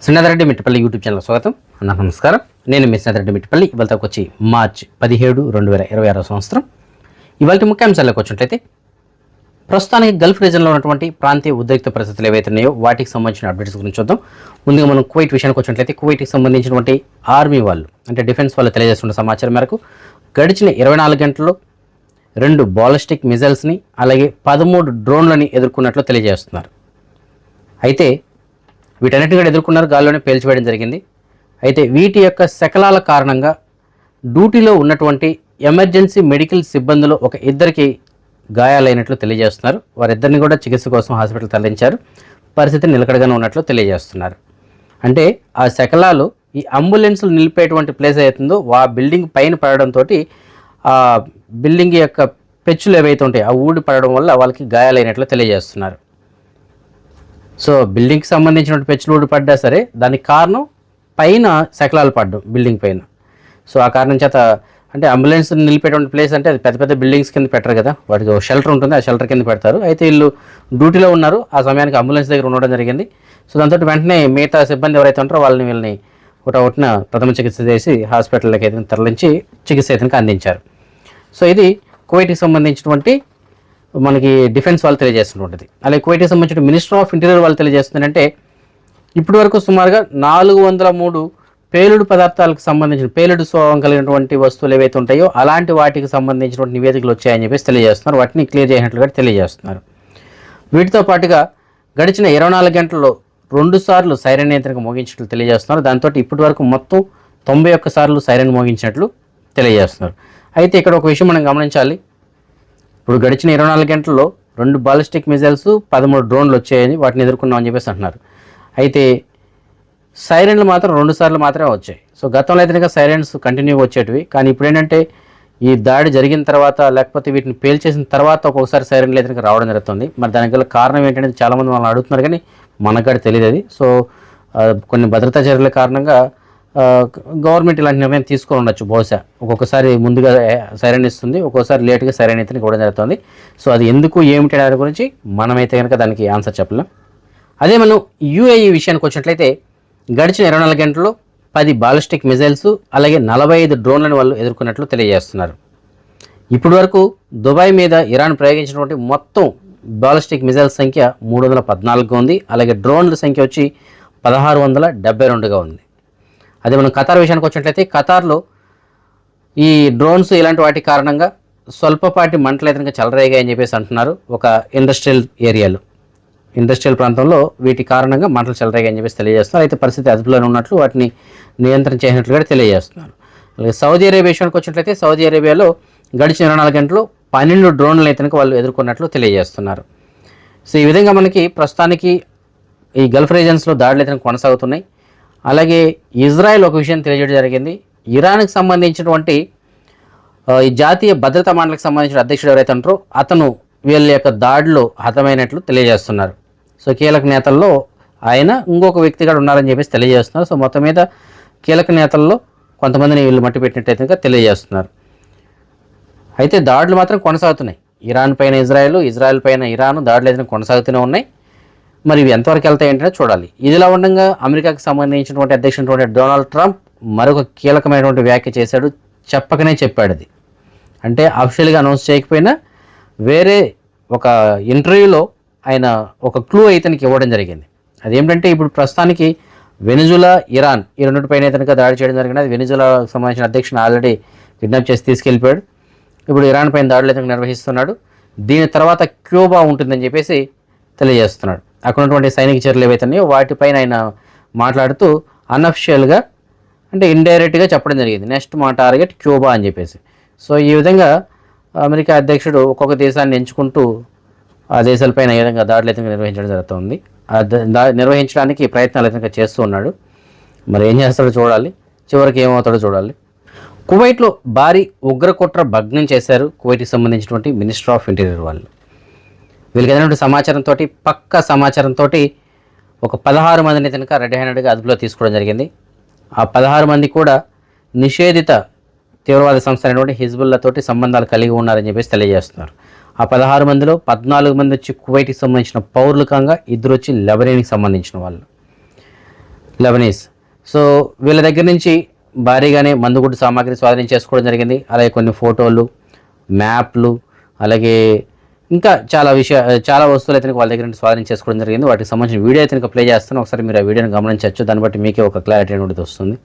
Srinatha Reddy Mittapalli YouTube channel స్వాగతం. నమస్కారం. నేను మీ శ్రీనాథరెడ్డి మిట్టపల్లి. ఇవాళకి వచ్చి మార్చ్ 17, 2026 సంవత్సరం. ఇవాళ ముఖ్యాంశాలకు వచ్చినట్లయితే ప్రస్తుతానికి గల్ఫ్ రీజన్లో ఉన్నటువంటి ప్రాంతీయ ఉద్రిక్త పరిస్థితులు ఏవైతే ఉన్నాయో వాటికి సంబంధించిన అప్డేట్స్ గురించి చూద్దాం. ముందుగా మనం కువైట్ విషయానికి వచ్చినట్లయితే కువైట్కి సంబంధించినటువంటి ఆర్మీ వాళ్ళు అంటే డిఫెన్స్ వాళ్ళు తెలియజేస్తున్న సమాచారం మేరకు గడిచిన 24 గంటల్లో 2 బాలిస్టిక్ మిజైల్స్ని అలాగే 13 డ్రోన్లని ఎదుర్కొన్నట్లు తెలియజేస్తున్నారు. అయితే వీటన్నిటిని కూడా ఎదుర్కొన్నారు, గాల్లోనే పేల్చివేయడం జరిగింది. అయితే వీటి యొక్క శకలాల కారణంగా డ్యూటీలో ఉన్నటువంటి ఎమర్జెన్సీ మెడికల్ సిబ్బందులు ఒక ఇద్దరికి గాయాలైనట్లు తెలియజేస్తున్నారు. వారిద్దరిని కూడా చికిత్స కోసం హాస్పిటల్ తరలించారు. పరిస్థితి నిలకడగానే ఉన్నట్లు తెలియజేస్తున్నారు. అంటే ఆ శకలాలు ఈ అంబులెన్స్లు నిలిపేటువంటి ప్లేస్ అవుతుందో ఆ బిల్డింగ్ పైన పడడంతో ఆ బిల్డింగ్ యొక్క పెచ్చులు ఏవైతే ఉంటాయో ఆ ఊడి పడడం వల్ల వాళ్ళకి గాయాలైనట్లు తెలియజేస్తున్నారు. సో బిల్డింగ్కి సంబంధించినటువంటి పెచ్చులు ఊడి పడ్డా సరే దానికి కారణం పైన శకలాలు పడ్డం బిల్డింగ్ పైన. సో ఆ కారణం చేత అంటే అంబులెన్స్ నిలిపేటువంటి ప్లేస్ అంటే అది పెద్ద పెద్ద బిల్డింగ్స్ కింద పెట్టరు కదా, వాటికి ఒక షెల్టర్ ఉంటుంది, ఆ షెల్టర్ కింద పెడతారు. అయితే వీళ్ళు డ్యూటీలో ఉన్నారు, ఆ సమయానికి అంబులెన్స్ దగ్గర ఉండడం జరిగింది. సో దాంతో వెంటనే మిగతా సిబ్బంది ఎవరైతే ఉంటారో వీళ్ళని ఒకటిన ప్రథమ చికిత్స చేసి హాస్పిటల్లోకి అయితే తరలించి చికిత్స అయితే అందించారు. సో ఇది కువైట్కి సంబంధించినటువంటి మనకి డిఫెన్స్ వాళ్ళు తెలియజేస్తున్నటువంటిది. అలాగే కువైట్కి సంబంధించిన మినిస్టర్ ఆఫ్ ఇంటీరియర్ వాళ్ళు తెలియజేస్తుందంటే ఇప్పటి వరకు సుమారుగా 403 పేలుడు పదార్థాలకు సంబంధించిన పేలుడు స్వభావం కలిగినటువంటి వస్తువులు ఏవైతే ఉంటాయో అలాంటి వాటికి సంబంధించినటువంటి నివేదికలు వచ్చాయని చెప్పేసి తెలియజేస్తున్నారు. వాటిని క్లియర్ చేసినట్లుగా తెలియజేస్తున్నారు. వీటితో పాటుగా గడిచిన 24 గంటల్లో 2 సార్లు సైరన్ నియంత్రణకు మోగించినట్లు తెలియజేస్తున్నారు. దాంతో ఇప్పటి వరకు మొత్తం 91 సార్లు సైరన్ మోగించినట్లు తెలియజేస్తున్నారు. అయితే ఇక్కడ ఒక విషయం మనం గమనించాలి. ఇప్పుడు గడిచిన 24 గంటల్లో 2 బాలిస్టిక్ మిజైల్స్ 13 డ్రోన్లు వచ్చాయని వాటిని ఎదుర్కొన్నామని చెప్పేసి అంటున్నారు. అయితే సైరన్లు మాత్రం 2 సార్లు మాత్రమే వచ్చాయి. సో గతంలో అయితే సైరన్స్ కంటిన్యూగా వచ్చేటివి, కానీ ఇప్పుడు ఏంటంటే ఈ దాడి జరిగిన తర్వాత లేకపోతే వీటిని పేల్చేసిన తర్వాత ఒక్కొక్కసారి సైరన్లు అయితే రావడం జరుగుతుంది. మరి దానికి గల కారణం ఏంటనేది చాలామంది వాళ్ళని అడుగుతున్నారు, కానీ మనకు కూడా తెలియదు అది. సో కొన్ని భద్రతా చర్యల కారణంగా గవర్నమెంట్ ఇలాంటి నిర్ణయం తీసుకొని ఉండొచ్చు. బహుశా ఒక్కొక్కసారి ముందుగా సైరన్ ఇస్తుంది, ఒక్కొక్కసారి లేట్గా సైరన్ అయితే ఇవ్వడం జరుగుతుంది. సో అది ఎందుకు ఏమిటి దాని గురించి మనమైతే కనుక దానికి ఆన్సర్ చెప్పలేం. అదే మనం యూఏఈ విషయానికి వచ్చినట్లయితే గడిచిన 24 గంటల్లో 10 బాలిస్టిక్ మిజైల్స్ అలాగే 45 డ్రోన్లను వాళ్ళు ఎదుర్కొన్నట్లు తెలియజేస్తున్నారు. ఇప్పటి వరకు దుబాయ్ మీద ఇరాన్ ప్రయోగించినటువంటి మొత్తం బాలిస్టిక్ మిజైల్స్ సంఖ్య 314గా ఉంది. అలాగే డ్రోన్ల సంఖ్య వచ్చి 1672గా ఉంది. అదే మనం ఖతార్ విషయానికి వచ్చినట్లయితే ఖతార్లో ఈ డ్రోన్స్ ఇలాంటి వాటి కారణంగా స్వల్పపాటి మంటలు అయితే చెలరేగాయని చెప్పేసి అంటున్నారు. ఒక ఇండస్ట్రియల్ ప్రాంతంలో వీటి కారణంగా మంటలు చెలరేగాయని చెప్పేసి తెలియజేస్తున్నారు. అయితే పరిస్థితి అదుపులోనే ఉన్నట్లు వాటిని నియంత్రణ చేసినట్లుగా తెలియజేస్తున్నారు. అలాగే సౌదీ అరేబియా విషయానికి వచ్చినట్లయితే సౌదీ అరేబియాలో గడిచిన 24 గంటలు 12 డ్రోన్లు అయితే వాళ్ళు ఎదుర్కొన్నట్లు తెలియజేస్తున్నారు. సో ఈ విధంగా మనకి ప్రస్తుతానికి ఈ గల్ఫ్ రీజన్స్లో దాడులు అయితే కొనసాగుతున్నాయి. అలాగే ఇజ్రాయెల్ ఒక విషయం తెలియజేయడం జరిగింది. ఇరాన్కి సంబంధించినటువంటి ఈ జాతీయ భద్రతా మండలికి సంబంధించిన అధ్యక్షుడు ఎవరైతే ఉంటారో అతను వీళ్ళ యొక్క దాడిలో హతమైనట్లు తెలియజేస్తున్నారు. సో కీలక నేతల్లో ఆయన ఇంకొక వ్యక్తి కూడా ఉన్నారని చెప్పేసి తెలియజేస్తున్నారు. సో మొత్తం మీద కీలక నేతల్లో కొంతమందిని వీళ్ళు మట్టి పెట్టినట్టయితే తెలియజేస్తున్నారు. అయితే దాడులు మాత్రం కొనసాగుతున్నాయి. ఇరాన్ పైన ఇజ్రాయెల్ పైన ఇరాన్ దాడులు అయితే కొనసాగుతూనే ఉన్నాయి. మరి ఇవి ఎంతవరకు వెళ్తాయి ఏంటనే చూడాలి. ఇదిలా ఉండగా అమెరికాకి సంబంధించినటువంటి అధ్యక్షుడు డొనాల్డ్ ట్రంప్ మరొక కీలకమైనటువంటి వ్యాఖ్య చేశాడు. చెప్పకనే చెప్పాడు. అది అంటే అఫీషియల్గా అనౌన్స్ చేయకపోయినా వేరే ఒక ఇంటర్వ్యూలో ఆయన ఒక క్లూ ఇతనికి ఇవ్వడం జరిగింది. అదేంటంటే ఇప్పుడు ప్రస్తుతానికి వెనిజులా ఇరాన్ ఈ రెండింటిపైన ఇతనికి దాడి చేయడం జరిగింది. అది వెనిజులాకు సంబంధించిన అధ్యక్షుడు ఆల్రెడీ కిడ్నాప్ చేసి తీసుకెళ్ళిపోయాడు. ఇప్పుడు ఇరాన్ పైన దాడులు అయితే నిర్వహిస్తున్నాడు. దీని తర్వాత క్యూబా ఉంటుందని చెప్పేసి తెలియజేస్తున్నాడు. అక్కడ ఉన్నటువంటి సైనిక చర్యలు ఏవైతే ఉన్నాయో వాటిపైన ఆయన మాట్లాడుతూ అన్అఫిషియల్గా అంటే ఇండైరెక్ట్గా చెప్పడం జరిగింది. నెక్స్ట్ మా టార్గెట్ క్యూబా అని చెప్పేసి. సో ఈ విధంగా అమెరికా అధ్యక్షుడు ఒక్కొక్క దేశాన్ని ఎంచుకుంటూ ఆ దేశాలపైన ఏ విధంగా దాడులు అయితే నిర్వహించడం జరుగుతుంది. నిర్వహించడానికి ప్రయత్నాలు అయితే చేస్తూ ఉన్నాడు. మరి ఏం చేస్తాడో చూడాలి, చివరికి ఏమవుతాడో చూడాలి. కువైట్లో భారీ ఉగ్రకుట్ర భగ్నం చేశారు కువైట్కి సంబంధించినటువంటి మినిస్టర్ ఆఫ్ ఇంటీరియర్ వాళ్ళు. వీళ్ళకి ఏదైనా సమాచారంతో పక్క సమాచారంతో ఒక 16 మందిని కనుక రెడ్ హ్యాండెడ్గా అదుపులో తీసుకోవడం జరిగింది. ఆ 16 మంది కూడా నిషేధిత తీవ్రవాద సంస్థ అయినటువంటి హిజ్బుల్లాతోటి సంబంధాలు కలిగి ఉన్నారని చెప్పేసి తెలియజేస్తున్నారు. ఆ 16 మందిలో 14 మంది వచ్చి కువైట్కి సంబంధించిన పౌరులకంగా 2 వచ్చి లెబనాన్కి సంబంధించిన వాళ్ళు. లెబనీస్. సో వీళ్ళ దగ్గర నుంచి భారీగానే మందుగుడ్డు సామాగ్రి స్వాధీనం చేసుకోవడం జరిగింది. అలాగే కొన్ని ఫోటోలు, మ్యాప్లు, అలాగే ఇంకా చాలా వస్తువులు అయితే వాళ్ళ దగ్గర నుంచి స్వాధీనం చేసుకోవడం జరిగింది. వాటికి సంబంధించిన వీడియో అయితే ప్లే చేస్తాను. ఒకసారి మీరు ఆ వీడియోని గమనించవచ్చు. దాన్ని బట్టి మీకే ఒక క్లారిటీ అనేది వస్తుంది.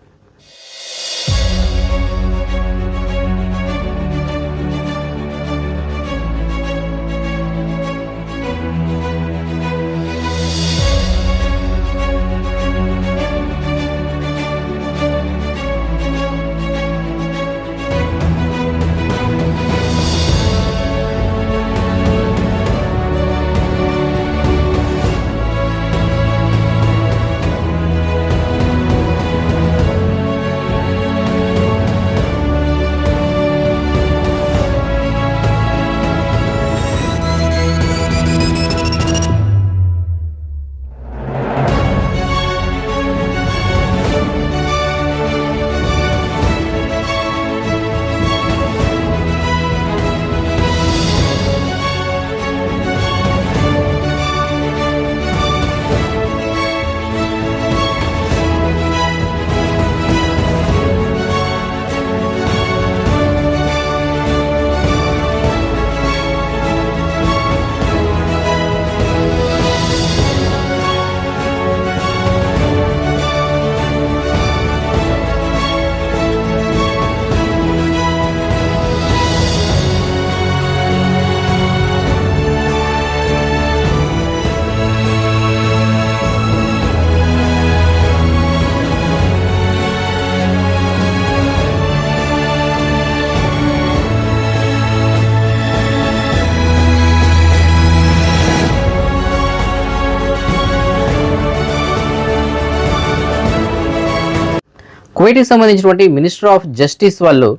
కువైట్కి సంబంధించినటువంటి మినిస్టర్ ఆఫ్ జస్టిస్ వాళ్ళు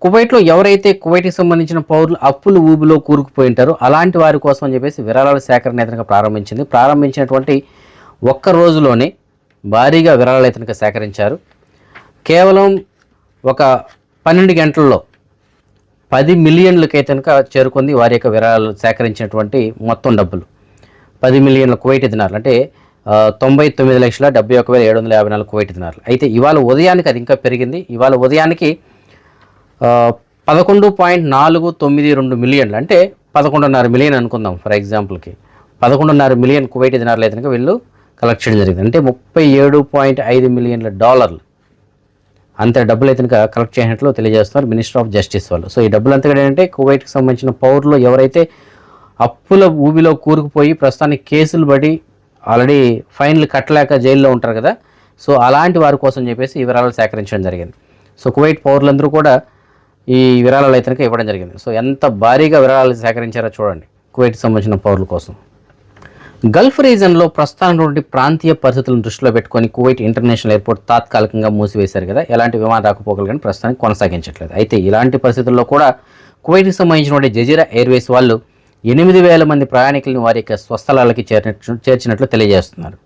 కువైట్లో ఎవరైతే కువైట్కి సంబంధించిన పౌరులు అప్పులు ఊబిలో కూరుకుపోయి ఉంటారో అలాంటి వారి కోసం అని చెప్పేసి విరాళాల సేకరణ అయితే ప్రారంభించినటువంటి ఒక్క రోజులోనే భారీగా విరాళాలు అయితే సేకరించారు. కేవలం ఒక 12 గంటల్లో 10 మిలియన్లకి అయితే చేరుకుంది వారి యొక్క విరాళాలు సేకరించినటువంటి మొత్తం డబ్బులు. 10 మిలియన్ల కువైట్ దినార్లు అంటే 99,71,754 కువైట్ దినార్లు. అయితే ఇవాళ ఉదయానికి అది ఇంకా పెరిగింది. ఇవాళ ఉదయానికి 11.492 మిలియన్లు అంటే 11.5 మిలియన్ అనుకుందాం ఫర్ ఎగ్జాంపుల్కి. 11.5 మిలియన్ కువైట్ దినార్లు అయితే వీళ్ళు కలెక్ట్ చేయడం జరిగింది. అంటే $37.5 మిలియన్ల అంత డబ్బులు అయితే కలెక్ట్ చేసినట్లు తెలియజేస్తున్నారు మినిస్టర్ ఆఫ్ జస్టిస్ వాళ్ళు. సో ఈ డబ్బులు అంతా ఏంటంటే కువైట్కి సంబంధించిన పౌరులు ఎవరైతే అప్పుల ఊబిలో కూరుకుపోయి ప్రస్తుతానికి కేసులు పడి ఆల్రెడీ ఫైన్లు కట్టలేక జైల్లో ఉంటారు కదా, సో అలాంటి వారి కోసం చెప్పేసి ఈ విరాళాలు సేకరించడం జరిగింది. సో కువైట్ పౌరులందరూ కూడా ఈ విరాళాలు అయితే ఇవ్వడం జరిగింది. సో ఎంత భారీగా విరాళాలు సేకరించారో చూడండి కువైట్కి సంబంధించిన పౌరుల కోసం. గల్ఫ్ రీజన్లో ప్రస్తుతానికి ప్రాంతీయ పరిస్థితులను దృష్టిలో పెట్టుకొని కువైట్ ఇంటర్నేషనల్ ఎయిర్పోర్ట్ తాత్కాలికంగా మూసివేశారు కదా, ఎలాంటి విమాన రాకపోకలు కానీ ప్రస్తుతానికి కొనసాగించట్లేదు. అయితే ఇలాంటి పరిస్థితుల్లో కూడా కువైట్కి సంబంధించినటువంటి జజీరా ఎయిర్వేస్ వాళ్ళు 8,000 మంది ప్రయాణికులను వారి యొక్క స్వస్థలాలకి చేర్చినట్లు తెలియజేస్తున్నారు.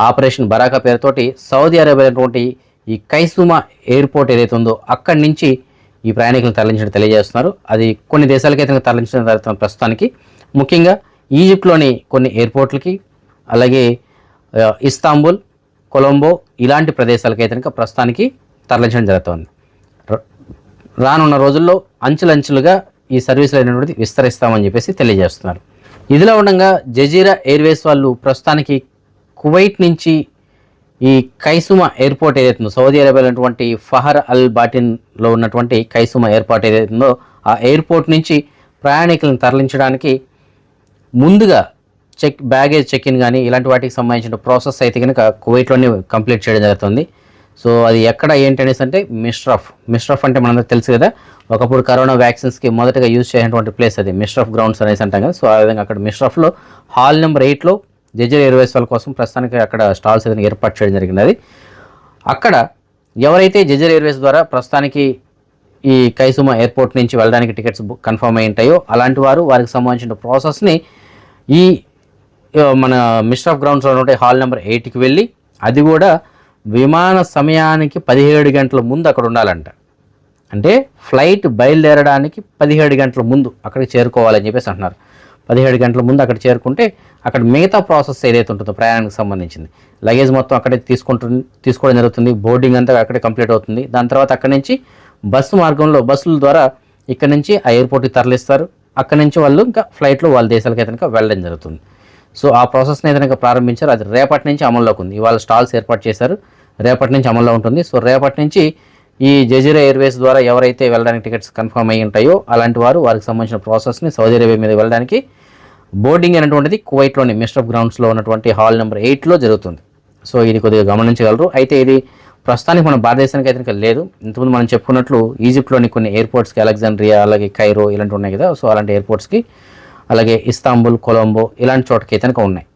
ఆపరేషన్ బరాకా పేరుతోటి సౌదీ అరేబియాటువంటి ఈ కైసుమా ఎయిర్పోర్ట్ ఏదైతే ఉందో అక్కడి నుంచి ఈ ప్రయాణికులను తరలించడం తెలియజేస్తున్నారు. అది కొన్ని దేశాలకైతే తరలించడం జరుగుతుంది ప్రస్తుతానికి. ముఖ్యంగా ఈజిప్ట్లోని కొన్ని ఎయిర్పోర్ట్లకి, అలాగే ఇస్తాంబుల్, కొలంబో ఇలాంటి ప్రదేశాలకైతే ప్రస్తుతానికి తరలించడం జరుగుతుంది. రానున్న రోజుల్లో అంచులంచులుగా ఈ సర్వీసులు అనేటువంటిది విస్తరిస్తామని చెప్పేసి తెలియజేస్తున్నారు. ఇదిలా ఉండగా జజీరా ఎయిర్వేస్ వాళ్ళు ప్రస్తుతానికి కువైట్ నుంచి ఈ కైసుమా ఎయిర్పోర్ట్ ఏదైతుందో సౌదీ అరేబియాలో ఉన్నటువంటి ఫహర్ అల్ బాటిన్లో ఉన్నటువంటి కైసుమా ఎయిర్పోర్ట్ ఏదైతుందో ఆ ఎయిర్పోర్ట్ నుంచి ప్రయాణికులను తరలించడానికి ముందుగా బ్యాగేజ్ చెక్ ఇన్ కానీ ఇలాంటి వాటికి సంబంధించిన ప్రాసెస్ అయితే కనుక కువైట్లోనే కంప్లీట్ చేయడం జరుగుతుంది. సో అది ఎక్కడ ఏంటనేసి అంటే మిస్రఫ్ అంటే మనందరికీ తెలుసు కదా, ఒకప్పుడు కరోనా వ్యాక్సిన్స్కి మొదటగా యూజ్ చేసినటువంటి ప్లేస్ అది మిస్రఫ్ గ్రౌండ్స్ అనేసి అంటాం కదా. సో ఆ విధంగా అక్కడ మిస్రఫ్లో హాల్ నెంబర్ 8లో జజీరా ఎయిర్వేస్ వాళ్ళ కోసం ప్రస్తుతానికి అక్కడ స్టాల్స్ ఏదైనా ఏర్పాటు చేయడం జరిగింది. అది అక్కడ ఎవరైతే జజీరా ఎయిర్వేస్ ద్వారా ప్రస్తుతానికి ఈ కైసుమా ఎయిర్పోర్ట్ నుంచి వెళ్ళడానికి టికెట్స్ కన్ఫర్మ్ అయి ఉంటాయో అలాంటి వారికి సంబంధించిన ప్రాసెస్ని ఈ మన మిస్రఫ్ గ్రౌండ్స్లో ఉంటే హాల్ నెంబర్ 8కి వెళ్ళి అది కూడా విమాన సమయానికి 17 గంటల ముందు అక్కడ ఉండాలంట. అంటే ఫ్లైట్ బయలుదేరడానికి 17 గంటల ముందు అక్కడికి చేరుకోవాలని చెప్పేసి అంటున్నారు. 17 గంటల ముందు అక్కడ చేరుకుంటే అక్కడ మిగతా ప్రాసెస్ ఏదైతే ఉంటుందో ప్రయాణానికి సంబంధించింది లగేజ్ మొత్తం అక్కడే తీసుకోవడం జరుగుతుంది. బోర్డింగ్ అంతా అక్కడే కంప్లీట్ అవుతుంది. దాని తర్వాత అక్కడి నుంచి బస్సు మార్గంలో బస్సుల ద్వారా ఇక్కడ నుంచి ఆ ఎయిర్పోర్ట్కి తరలిస్తారు. అక్కడి నుంచి వాళ్ళు ఇంకా ఫ్లైట్లో వాళ్ళ దేశాలకు అయితే వెళ్ళడం జరుగుతుంది. సో ఆ ప్రాసెస్ని ఏదైనా ప్రారంభించారు. అది రేపటి నుంచి అమల్లోకి ఉంది. ఇవాళ స్టాల్స్ ఏర్పాటు చేశారు, రేపటి నుంచి అమల్లో ఉంటుంది. సో రేపటి నుంచి ఈ జజీరా ఎయిర్వేస్ ద్వారా ఎవరైతే వెళ్ళడానికి టికెట్స్ కన్ఫర్మ్ అయ్యి ఉంటాయో అలాంటి వారికి సంబంధించిన ప్రాసెస్ని సౌదీ అరేబియా మీద వెళ్ళడానికి బోర్డింగ్ అనేటువంటిది కువైట్లోని మిస్టర్ గ్రౌండ్స్లో ఉన్నటువంటి హాల్ నెంబర్ 8లో జరుగుతుంది. సో ఇది కొద్దిగా గమనించగలరు. అయితే ఇది ప్రస్తుతానికి మన భారతదేశానికి అయితే లేదు. ఇంతకుముందు మనం చెప్పుకున్నట్లు ఈజిప్ట్లోని కొన్ని ఎయిర్పోర్ట్స్కి అలెగ్జాండ్రియా, అలాగే కైరో ఇలాంటివి ఉన్నాయి కదా. సో అలాంటి ఎయిర్పోర్ట్స్కి, అలాగే ఇస్తాంబుల్, కొలంబో ఇలాంటి చోటకి అయితే ఉన్నాయి.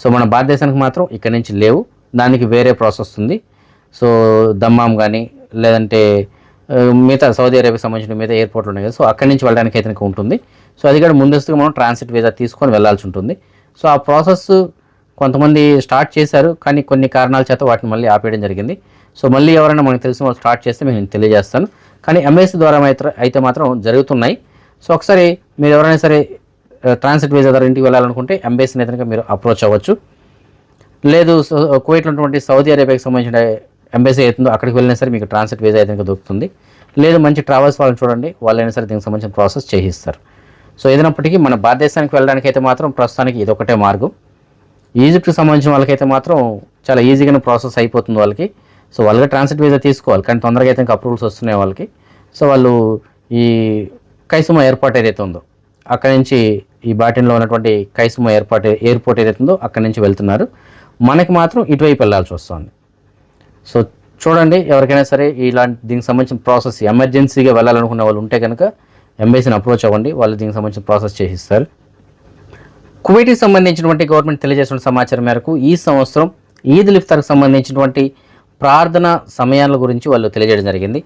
సో మన భారతదేశానికి మాత్రం ఇక్కడ నుంచి లేవు. దానికి వేరే ప్రాసెస్ ఉంది. సో దమ్మాం కానీ లేదంటే మిగతా సౌదీ అరేబియాకి సంబంధించిన మిగతా ఎయిర్పోర్ట్లు ఉన్నాయి కదా. సో అక్కడి నుంచి వెళ్ళడానికి అయితే ఉంటుంది. సో అది కూడా ముందస్తుగా మనం ట్రాన్సిట్ వీసా తీసుకొని వెళ్ళాల్సి ఉంటుంది. సో ఆ ప్రాసెస్ కొంతమంది స్టార్ట్ చేశారు, కానీ కొన్ని కారణాల చేత వాటిని మళ్ళీ ఆపేయడం జరిగింది. సో మళ్ళీ ఎవరైనా మనకు తెలిసిన వాళ్ళు స్టార్ట్ చేస్తే నేను తెలియజేస్తాను. కానీ ఎంబసీ ద్వారా అయితే మాత్రం జరుగుతున్నాయి. సో ఒకసారి మీరు ఎవరైనా సరే ట్రాన్సిట్ వీసా ద్వారా ఇంటికి వెళ్ళాలనుకుంటే ఎంబసీని అయితే మీరు అప్రోచ్ అవ్వచ్చు. లేదు కువైట్లో ఉన్నటువంటి సౌదీ అరేబియాకి సంబంధించిన ఎంబసీ అవుతుందో అక్కడికి వెళ్ళినా సరే మీకు ట్రాన్సిట్ వీసా అయితే దొరుకుతుంది. లేదు మంచి ట్రావెల్స్ వాళ్ళని చూడండి, వాళ్ళైనా సరే దీనికి సంబంధించిన ప్రాసెస్ చేయిస్తారు. సో ఏదైనప్పటికీ మన భారతదేశానికి వెళ్ళడానికి అయితే మాత్రం ప్రస్తుతానికి ఇదొకటే మార్గం. ఈజిప్ట్కి సంబంధించిన వాళ్ళకైతే మాత్రం చాలా ఈజీగానే ప్రాసెస్ అయిపోతుంది వాళ్ళకి. సో వాళ్ళకి ట్రాన్సిట్ వీసా తీసుకోవాలి, కానీ తొందరగా అయితే అప్రూవల్స్ వస్తున్నాయి వాళ్ళకి. సో వాళ్ళు ఈ కైసుమా ఎయిర్పోర్ట్ ఏదైతే ఉందో అక్కడి నుంచి ఈ బాటిన్లో ఉన్నటువంటి కైసుమా ఎయిర్పోర్ట్ ఏదైతే ఉందో అక్కడి నుంచి వెళ్తున్నారు. మనకి మాత్రం ఇటువైపు వెళ్ళాల్సి వస్తుంది. సో చూడండి, ఎవరికైనా సరే ఇలాంటి దీనికి సంబంధించిన ప్రాసెస్ ఎమర్జెన్సీగా వెళ్ళాలనుకునే వాళ్ళు ఉంటే కనుక ఎంబసీని అప్రోచ్ అవ్వండి, వాళ్ళు దీనికి సంబంధించిన ప్రాసెస్ చేసిస్తారు. కువైట్కి సంబంధించినటువంటి గవర్నమెంట్ తెలియజేసిన సమాచారం మేరకు ఈ సంవత్సరం ఈద్ ఉల్ ఇఫ్తార్కి సంబంధించినటువంటి ప్రార్థన సమయాల గురించి వాళ్ళు తెలియజేయడం జరిగింది.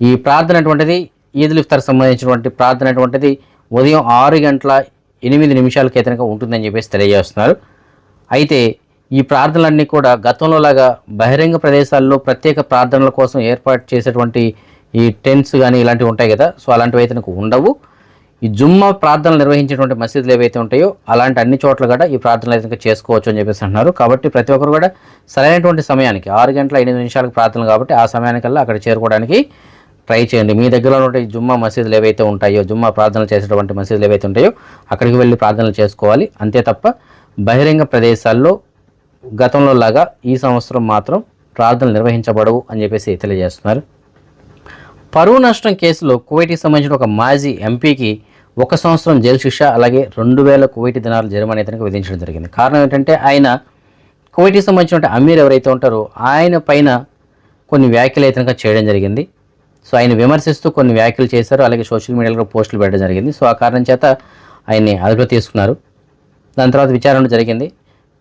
ఈ ప్రార్థన అటువంటిది ఈద్ ఉల్ ఇఫ్తార్కి సంబంధించినటువంటి ప్రార్థన అటువంటిది ఉదయం 6:08 అయితే ఉంటుందని చెప్పేసి తెలియజేస్తున్నారు. అయితే ఈ ప్రార్థనలన్నీ కూడా గతంలో లాగా బహిరంగ ప్రదేశాల్లో ప్రత్యేక ప్రార్థనల కోసం ఏర్పాటు చేసేటువంటి ఈ టెంట్స్ కానీ ఇలాంటివి ఉంటాయి కదా. సో అలాంటివి అయితే ఉండవు. ఈ జుమ్మా ప్రార్థనలు నిర్వహించేటువంటి మసీదులు ఏవైతే ఉంటాయో అలాంటి అన్ని చోట్ల కూడా ఈ ప్రార్థనలు అయితే చేసుకోవచ్చు అని చెప్పేసి అంటున్నారు. కాబట్టి ప్రతి ఒక్కరు కూడా సరైనటువంటి సమయానికి 6:08 ప్రార్థనలు కాబట్టి ఆ సమయానికల్లా అక్కడ చేరుకోవడానికి ట్రై చేయండి. మీ దగ్గర ఉన్నటువంటి జుమ్మా మసీదులు ఏవైతే ఉంటాయో, జుమ్మా ప్రార్థనలు చేసేటువంటి మసీదులు ఏవైతే ఉంటాయో అక్కడికి వెళ్ళి ప్రార్థనలు చేసుకోవాలి. అంతే తప్ప బహిరంగ ప్రదేశాల్లో గతంలో లాగా ఈ సంవత్సరం మాత్రం ప్రార్థనలు నిర్వహించబడవు అని చెప్పేసి తెలియజేస్తున్నారు. పరువు నష్టం కేసులో కువైట్కి సంబంధించిన ఒక మాజీ ఎంపీకి 1 సంవత్సరం జైలు శిక్ష, అలాగే 2000 కువైటీ దినార్ల జరిమానా అయితే విధించడం జరిగింది. కారణం ఏంటంటే ఆయన కువైట్కి సంబంధించిన అమీర్ ఎవరైతే ఉంటారో ఆయన పైన కొన్ని వ్యాఖ్యలు అయితే చేయడం జరిగింది. సో ఆయన విమర్శిస్తూ కొన్ని వ్యాఖ్యలు చేశారు, అలాగే సోషల్ మీడియాలో పోస్టులు పెట్టడం జరిగింది. సో ఆ కారణం చేత ఆయన్ని అదుపులో తీసుకున్నారు. దాని తర్వాత విచారణ జరిగింది.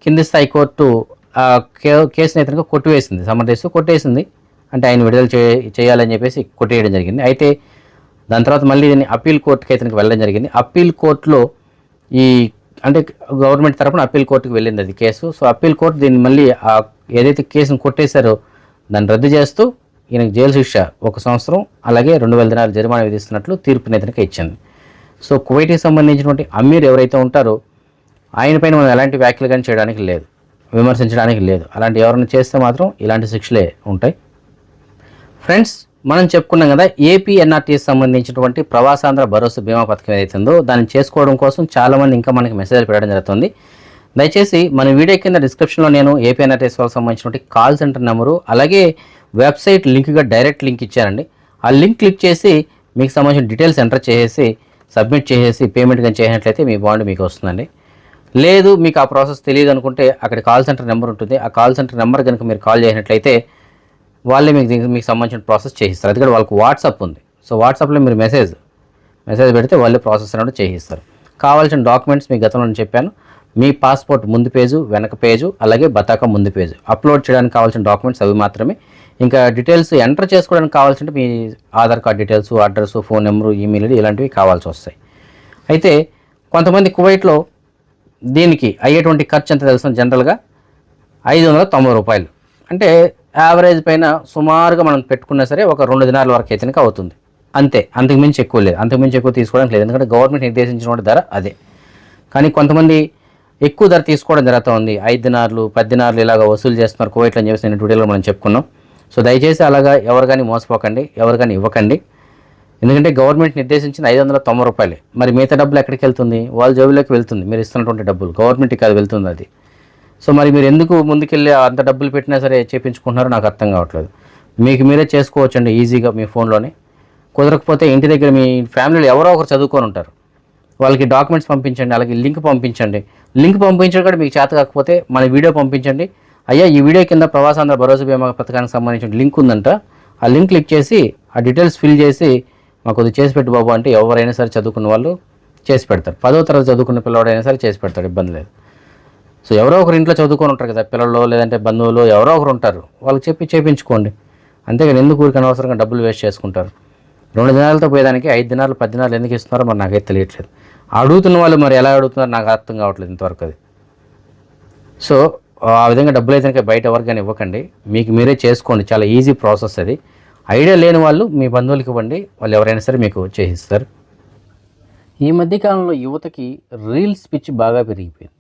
కింది స్థాయి కోర్టు ఆ కేసుని అయితే కొట్టివేసింది, సమర్థిస్తూ కొట్టేసింది. అంటే ఆయన విడుదల చేయాలని చెప్పేసి కొట్టేయడం జరిగింది. అయితే దాని తర్వాత మళ్ళీ దీన్ని అప్పీల్ కోర్టుకి అయితే వెళ్ళడం జరిగింది. అప్పీల్ కోర్టులో అంటే గవర్నమెంట్ తరఫున అప్పీల్ కోర్టుకి వెళ్ళింది అది కేసు. సో అప్పీల్ కోర్టు దీన్ని మళ్ళీ ఏదైతే కేసును కొట్టేశారో దాన్ని రద్దు చేస్తూ ఈయనకు జైలు శిక్ష 1 సంవత్సరం అలాగే 2000 దినాలు జరిమానా విధిస్తున్నట్లు తీర్పుని అయితే ఇచ్చింది. సో కువైట్కి సంబంధించినటువంటి అమీర్ ఎవరైతే ఉంటారో ఆయన పైన మనం ఎలాంటి వ్యాఖ్యలు కానీ చేయడానికి లేదు, విమర్శించడానికి లేదు. అలాంటి ఎవరైనా చేస్తే మాత్రం ఇలాంటి శిక్షలే ఉంటాయి. ఫ్రెండ్స్, మనం చెప్పుకున్నాం కదా ఏపీఎన్ఆర్టీఎస్ సంబంధించినటువంటి ప్రవాసాంధ్ర భరోసా బీమా పథకం ఏదైతే ఉందో దాన్ని చేసుకోవడం కోసం చాలామంది ఇంకా మనకి మెసేజ్లు పెట్టడం జరుగుతుంది. దయచేసి మన వీడియో కింద డిస్క్రిప్షన్లో నేను ఏపీఎన్ఆర్టీఎస్ వాళ్ళకి సంబంధించినటువంటి కాల్ సెంటర్ నెంబరు అలాగే వెబ్సైట్ లింక్గా డైరెక్ట్ లింక్ ఇచ్చారండి. ఆ లింక్ క్లిక్ చేసి మీకు సంబంధించిన డీటెయిల్స్ ఎంటర్ చేసేసి సబ్మిట్ చేసేసి పేమెంట్ కానీ చేసినట్లయితే మీ బాండ్ మీకు వస్తుందండి. లేదు మీకు ఆ ప్రాసెస్ తెలియదు అనుకుంటే అక్కడ కాల్ సెంటర్ నెంబర్ ఉంటుంది. ఆ కాల్ సెంటర్ నెంబర్ కనుక మీరు కాల్ చేసినట్లయితే వాళ్ళే మీకు సంబంధించిన ప్రాసెస్ చేయిస్తారు. అది కూడా వాళ్ళకు వాట్సాప్ ఉంది. సో వాట్సాప్లో మీరు మెసేజ్ పెడితే వాళ్ళే ప్రాసెస్ అనేది చేయిస్తారు. కావాల్సిన డాక్యుమెంట్స్ మీ గతంలో నేను చెప్పాను. మీ పాస్పోర్ట్ ముందు పేజు, వెనక పేజు, అలాగే బతాకా ముందు పేజు అప్లోడ్ చేయడానికి కావాల్సిన డాక్యుమెంట్స్ అవి మాత్రమే. ఇంకా డీటెయిల్స్ ఎంటర్ చేసుకోవడానికి కావాల్సింటే మీ Aadhaar card details, address, phone number, email ID ఇలాంటివి కావాల్సి వస్తాయి. అయితే కొంతమంది కువైట్లో దీనికి అయ్యేటువంటి ఖర్చు ఎంత తెలుసు? జనరల్గా 590 రూపాయలు. అంటే యావరేజ్ పైన సుమారుగా మనం పెట్టుకున్నా సరే ఒక 2 దినాల వరకు అయితే అవుతుంది. అంతే, అంతకుమించి ఎక్కువ లేదు. అంతకుమించి ఎక్కువ తీసుకోవడానికి లేదు, ఎందుకంటే గవర్నమెంట్ నిర్దేశించిన ధర అదే. కానీ కొంతమంది ఎక్కువ ధర తీసుకోవడం జరుగుతుంది. 5 దినార్లు 10 దినార్లు ఇలాగ వసూలు చేస్తున్నారు కువైట్లో అని చెప్పేసి నేను వీడియోలో మనం చెప్పుకున్నాం. సో దయచేసి అలాగా ఎవరు కానీ మోసపోకండి, ఎవరు కానీ ఇవ్వకండి. ఎందుకంటే గవర్నమెంట్ నిర్దేశించిన 590 రూపాయలే. మరి మిగతా డబ్బులు ఎక్కడికి వెళ్తుంది? వాళ్ళ జోబులోకి వెళ్తుంది. మీరు ఇస్తున్నటువంటి డబ్బులు గవర్నమెంట్కి కాదు వెళ్తుంది అది. సో మరి మీరు ఎందుకు ముందుకెళ్ళి అంత డబ్బులు పెట్టినా సరే చేయించుకుంటున్నారో నాకు అర్థం కావట్లేదు. మీకు మీరే చేసుకోవచ్చండి ఈజీగా మీ ఫోన్లోనే. కుదరకపోతే ఇంటి దగ్గర మీ ఫ్యామిలీలో ఎవరో ఒకరు చదువుకొని ఉంటారు, వాళ్ళకి డాక్యుమెంట్స్ పంపించండి, అలాగే లింక్ పంపించండి. లింక్ పంపించడం కూడా మీకు చేత కాకపోతే మన వీడియో పంపించండి. అయ్యా ఈ వీడియో కింద ప్రవాసాంధ్ర భరోసా బీమా పథకానికి సంబంధించిన లింక్ ఉందంట, ఆ లింక్ క్లిక్ చేసి ఆ డీటెయిల్స్ ఫిల్ చేసి మాకు కొద్దిగా చేసి పెట్టు బాబు అంటే ఎవరైనా సరే చదువుకున్న వాళ్ళు చేసి పెడతారు. 10వ తరగతి చదువుకున్న పిల్లవాడైనా సరే చేసి పెడతాడు, ఇబ్బంది లేదు. సో ఎవరో ఒకరు ఇంట్లో చదువుకొని ఉంటారు కదా పిల్లలు, లేదంటే బంధువులు ఎవరో ఒకరు ఉంటారు, వాళ్ళకి చెప్పి చేయించుకోండి. అంతేగాని ఎందుకు ఊరికి అనవసరంగా డబ్బులు వేస్ట్ చేసుకుంటారు. 2 దినాలతో పోయేదానికి 5 దినాలు 10 దినాలు ఎందుకు ఇస్తున్నారో మరి నాకైతే తెలియట్లేదు. అడుగుతున్న వాళ్ళు మరి ఎలా అడుగుతున్నారో నాకు అర్థం కావట్లేదు ఇంతవరకు అది. సో ఆ విధంగా డబ్బులు అయితే బయట ఎవరికి కానీ ఇవ్వకండి, మీకు మీరే చేసుకోండి. చాలా ఈజీ ప్రాసెస్ అది. ఐడియా లేని వాళ్ళు మీ బంధువులకి ఇవ్వండి, వాళ్ళు ఎవరైనా సరే మీకు చేయిస్తారు. ఈ మధ్యకాలంలో యువతకి రీల్స్ పిచ్చి బాగా పెరిగిపోయింది.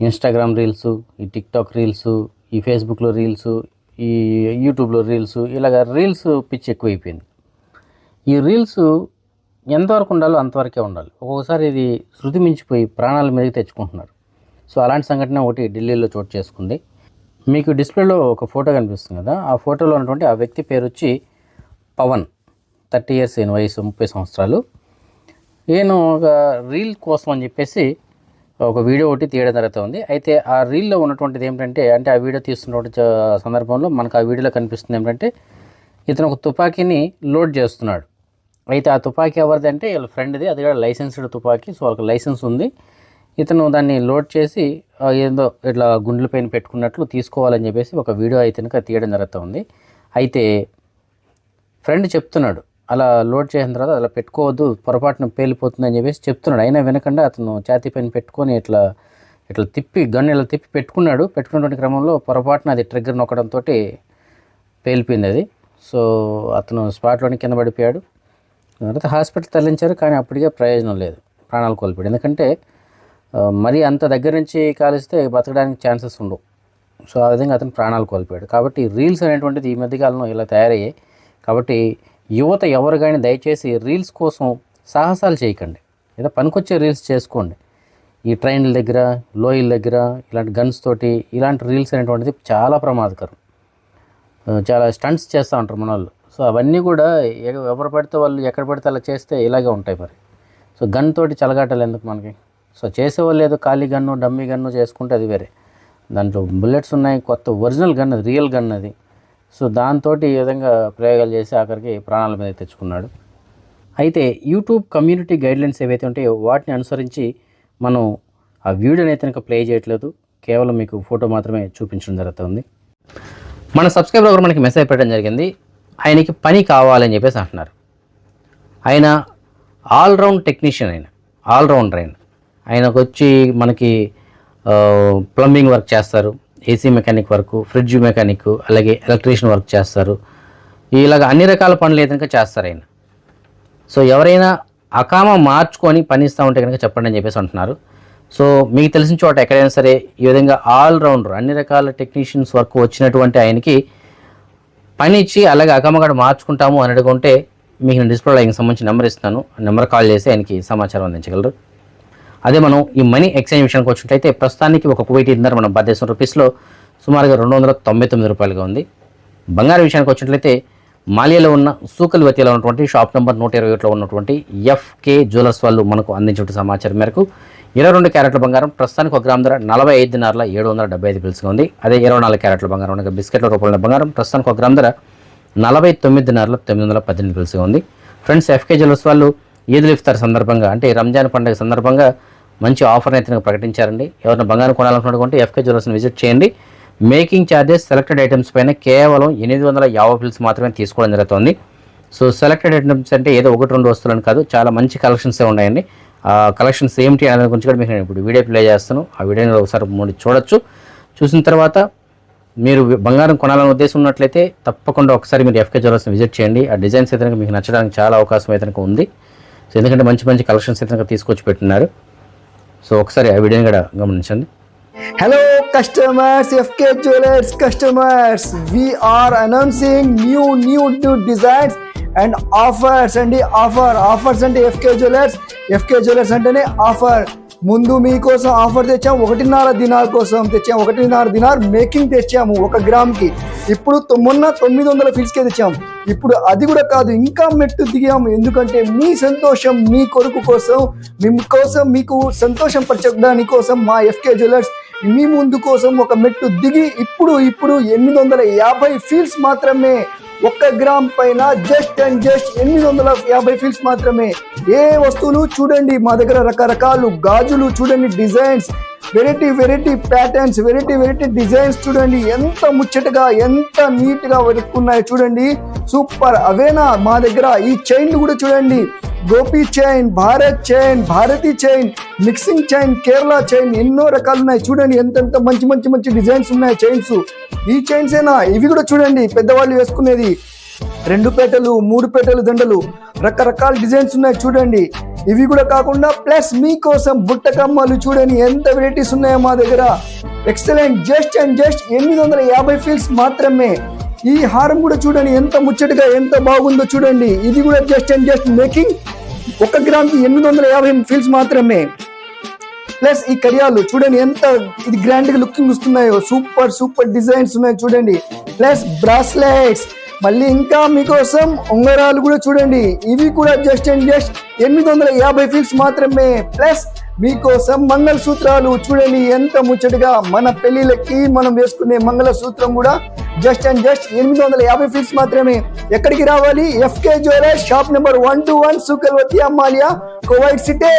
ఇన్స్టాగ్రామ్ రీల్స్, ఈ టిక్టాక్ రీల్స్, ఈ ఫేస్బుక్లో రీల్స్, ఈ యూట్యూబ్లో రీల్స్, ఇలాగ రీల్స్ పిచ్చి ఎక్కువైపోయింది. ఈ రీల్స్ ఎంతవరకు ఉండాలో అంతవరకే ఉండాలి. ఒక్కొక్కసారి ఇది శృతి మించిపోయి ప్రాణాల మీదకి తెచ్చుకుంటున్నారు. సో అలాంటి సంఘటన ఒకటి ఢిల్లీలో చోటు చేసుకుంది. మీకు డిస్ప్లేలో ఒక ఫోటో కనిపిస్తుంది కదా, ఆ ఫోటోలో ఉన్నటువంటి ఆ వ్యక్తి పేరు వచ్చి పవన్. 30 years ఈయన వయసు, 30 సంవత్సరాలు. ఈయన ఒక రీల్ కోసం అని చెప్పేసి ఒక వీడియో ఒకటి తీయడం జరుగుతుంది. అయితే ఆ రీల్లో ఉన్నటువంటిది ఏమిటంటే, అంటే ఆ వీడియో తీస్తున్నటువంటి సందర్భంలో మనకు ఆ వీడియోలో కనిపిస్తుంది ఏమిటంటే, ఇతను ఒక తుపాకీని లోడ్ చేస్తున్నాడు. అయితే ఆ తుపాకీ ఎవరిది అంటే వీళ్ళ ఫ్రెండ్ది, అది కూడా లైసెన్స్డ్ తుపాకీ. సో వాళ్ళకి లైసెన్స్ ఉంది. ఇతను దాన్ని లోడ్ చేసి ఏదో ఇట్లా గుండెల పైన పెట్టుకున్నట్లు తీసుకోవాలని చెప్పేసి ఒక వీడియో అయితే తీయడం జరుగుతుంది. అయితే ఫ్రెండ్ చెప్తున్నాడు, అలా లోడ్ చేసిన తర్వాత అలా పెట్టుకోవద్దు, పొరపాటున పేలిపోతుందని చెప్పేసి చెప్తున్నాడు. అయినా వినకుండా అతను ఛాతీ పైన పెట్టుకొని ఇట్లా తిప్పి గన్ను ఇలా తిప్పి పెట్టుకున్నాడు. పెట్టుకున్నటువంటి క్రమంలో పొరపాటున అది ట్రిగ్గర్ నొక్కడంతో పేలిపోయింది అది. సో అతను స్పాట్లోని కింద పడిపోయాడు. తర్వాత హాస్పిటల్ తరలించారు, కానీ అప్పటికే ప్రయోజనం లేదు, ప్రాణాలు కోల్పోయాడు. ఎందుకంటే మరి అంత దగ్గర నుంచి కాలిస్తే బతకడానికి ఛాన్సెస్ ఉండవు. సో ఆ విధంగా అతను ప్రాణాలు కోల్పోయాడు. కాబట్టి రీల్స్ అనేటువంటిది ఈ మధ్యకాలంలో ఇలా తయారయ్యాయి. కాబట్టి యువత ఎవరు కానీ దయచేసి రీల్స్ కోసం సాహసాలు చేయకండి, ఏదో పనికొచ్చే రీల్స్ చేసుకోండి. ఈ ట్రైన్ల దగ్గర, లోయల దగ్గర ఇలాంటి గన్స్ తోటి ఇలాంటి రీల్స్ అనేటువంటిది చాలా ప్రమాదకరం. చాలా స్టంట్స్ చేస్తూ ఉంటారు మన వాళ్ళు. సో అవన్నీ కూడా ఎవరు పడితే వాళ్ళు ఎక్కడ పడితే అలా చేస్తే ఇలాగే ఉంటాయి మరి. సో గన్ తోటి చలగాటలు ఎందుకు మనకి? సో చేసేవాళ్ళు ఏదో ఖాళీ గన్ను, డమ్మీ గన్ను చేసుకుంటే అది వేరే. దాంట్లో బుల్లెట్స్ ఉన్నాయి, కొత్త ఒరిజినల్ గన్ అది, రియల్ గన్ అది. సో దాంతో ఈ విధంగా ప్రయోగాలు చేసి ఆఖరికి ప్రాణాల మీద తెచ్చుకున్నాడు. అయితే యూట్యూబ్ కమ్యూనిటీ గైడ్లైన్స్ ఏవైతే ఉంటాయో వాటిని అనుసరించి మనం ఆ వీడియోని అయితే ప్లే చేయట్లేదు, కేవలం మీకు ఫోటో మాత్రమే చూపించడం జరుగుతుంది. మన సబ్స్క్రైబర్ ఒకరు మనకి మెసేజ్ పెట్టడం జరిగింది, ఆయనకి పని కావాలని చెప్పేసి అంటున్నారు. ఆయన ఆల్రౌండ్ టెక్నీషియన్, ఆల్రౌండర్ ఆయనకు వచ్చి మనకి ప్లంబింగ్ వర్క్ చేస్తారు, AC mechanic work, fridge mechanic, అలాగే ఎలక్ట్రీషియన్ వర్క్ చేస్తారు. ఇలాగ అన్ని రకాల పనులు ఏదైనా చేస్తారు ఆయన. సో ఎవరైనా అకామా మార్చుకొని పని ఇస్తూ ఉంటే కనుక చెప్పండి అని చెప్పేసి అంటున్నారు. సో మీకు తెలిసిన చోట ఎక్కడైనా సరే ఈ విధంగా ఆల్రౌండర్ అన్ని రకాల టెక్నీషియన్స్ వర్క్ వచ్చినటువంటి ఆయనకి పని ఇచ్చి అలాగే అకామగాడు మార్చుకుంటాము అని అడుగుంటే మీకు నేను డిస్ప్లేలో ఆయనకి సంబంధించిన నెంబర్ ఇస్తాను, నెంబర్ కాల్ చేసి ఆయనకి సమాచారం అందించగలరు. అదే మనం ఈ మనీ ఎక్స్చేంజ్ విషయానికి వచ్చినట్లయితే ప్రస్తుతానికి ఒక కువైటీ దినార్ మన భారతదేశం రూపీస్లో సుమారుగా 299 రూపాయలుగా ఉంది. బంగారం విషయానికి వచ్చినట్లయితే మాలియాలో ఉన్న సూకల్వతిలో ఉన్నటువంటి షాప్ నెంబర్ 121లో ఉన్నటువంటి ఎఫ్కే జ్యువెలర్స్ వాళ్ళు మనకు అందించిన సమాచారం మేరకు 22 క్యారెట్ల బంగారం ప్రస్తుతానికి 1 గ్రామ్ ధర 45 దినార్ల 775 పిల్స్గా ఉంది. అదే 24 క్యారెట్ల బంగారం అనగా బిస్కెట్ల రూపంలో బంగారం ప్రస్తుతానికి 1 గ్రామ్ ధర 49 దినార్ల 918 పిల్స్గా ఉంది. ఫ్రెండ్స్, ఎఫ్కే జ్యువెలర్స్ వాళ్ళు ఈదుల్ ఇఫ్తార్ సందర్భంగా అంటే రంజాన్ పండుగ సందర్భంగా మంచి ఆఫర్ని అయితే ప్రకటించారండి. ఎవరైనా బంగారం కొనాలనుకుంటే ఎఫ్కే జ్యువెలర్స్ని విజిట్ చేయండి. మేకింగ్ ఛార్జెస్ సెలెక్టెడ్ ఐటమ్స్ పైన కేవలం 850 పిల్స్ మాత్రమే తీసుకోవడం జరుగుతుంది. సో సెలెక్టెడ్ ఐటమ్స్ అంటే ఏదో 1-2 వస్తువులని కాదు, చాలా మంచి కలెక్షన్సే ఉన్నాయండి. ఆ కలెక్షన్స్ ఏమిటి అనే గురించి కూడా మీకు నేను ఇప్పుడు వీడియో ప్లే చేస్తాను. ఆ వీడియోని ఒకసారి చూడొచ్చు. చూసిన తర్వాత మీరు బంగారం కొనాలనే ఉద్దేశం ఉన్నట్లయితే తప్పకుండా ఒకసారి మీరు ఎఫ్కే జ్యువెలర్స్ని విజిట్ చేయండి. ఆ డిజైన్స్ అయితే మీకు నచ్చడానికి చాలా అవకాశం అయితే ఉంది. సో ఎందుకంటే మంచి మంచి కలెక్షన్స్ అయితే తీసుకొచ్చి పెట్టినారు. సో ఒకసారి ఆ వీడియోని కూడా గమనించండి. Hello customers, FK Jewelers customers, we are announcing new designs and offers అండి. ఆఫర్స్ అంటే FK Jewelers అంటేనే ఆఫర్. ముందు మీకోసం ఆఫర్ తెచ్చాము, 1.5 దినార్ కోసం తెచ్చాము. 1.5 దినార్ మేకింగ్ తెచ్చాము 1 గ్రామ్కి. ఇప్పుడు మొన్న 900 ఫీల్స్కే తెచ్చాము. ఇప్పుడు అది కూడా కాదు, ఇంకా మెట్టు దిగాము. ఎందుకంటే మీ సంతోషం, మీ కొరకు కోసం, మీకు సంతోషం పరచడాని కోసం మా FK Jewelers మీ ముందు కోసం ఒక మెట్టు దిగి ఇప్పుడు 850 ఫీల్స్ మాత్రమే. 1 గ్రామ్ పైన జస్ట్ 850 ఫీల్స్ మాత్రమే. ఏ వస్తువులు చూడండి, మా దగ్గర రకరకాలు గాజులు చూడండి, designs, variety patterns, variety designs చూడండి. ఎంత ముచ్చటగా, ఎంత నీట్గా ఉన్నాయి చూడండి. సూపర్. అవేనా మా దగ్గర ఈ చైన్లు కూడా చూడండి. Gopi chain, Bharat chain, Bharati chain, mixing chain, Kerala chain, ఎన్నో రకాలు ఉన్నాయి చూడండి. ఎంత మంచి డిజైన్స్ ఉన్నాయి చైన్స్. ఈ చైన్స్ ఏనా, ఇవి కూడా చూడండి, పెద్దవాళ్ళు వేసుకునేది. 2 పేటలు 3 పేటలు దండలు, రకరకాల డిజైన్స్ ఉన్నాయి చూడండి. ఇవి కూడా కాకుండా ప్లస్ మీకోసం బుట్ట కమ్మలు చూడండి, ఎంత వెరైటీస్ ఉన్నాయో మా దగ్గర. ఎక్సలెంట్. జస్ట్ 850 ఫీల్స్ మాత్రమే. ఈ హారం కూడా చూడండి, ఎంత ముచ్చటగా, ఎంత బాగుందో చూడండి. ఇది కూడా జస్ట్ మేకింగ్. 1 గ్రామ్కి 850 ఫీల్స్ మాత్రమే. ప్లస్ ఈ కడియాలు చూడండి, ఎంత ఇది గ్రాండ్గా లుకింగ్ వస్తున్నాయో. సూపర్ డిజైన్స్ ఉన్నాయి చూడండి. ప్లస్ బ్రాస్లెట్స్, మళ్ళీ ఇంకా మీకోసం ఉంగరాలు కూడా చూడండి. ఇవి కూడా జస్ట్ 850 ఫీల్స్ మాత్రమే. ప్లస్ మీకోసం మంగళసూత్రాలు చూడండి, ఎంత ముచ్చటగా. మన పెళ్లిళ్ళకి మనం వేసుకునే మంగళసూత్రం కూడా జస్ట్ 850 ఫీల్స్ మాత్రమే. ఎక్కడికి రావాలి? FK Jewelers, షాప్ నెంబర్ 121, సుకల్వతి అమ్మాలియా, కువైట్ సిటీ.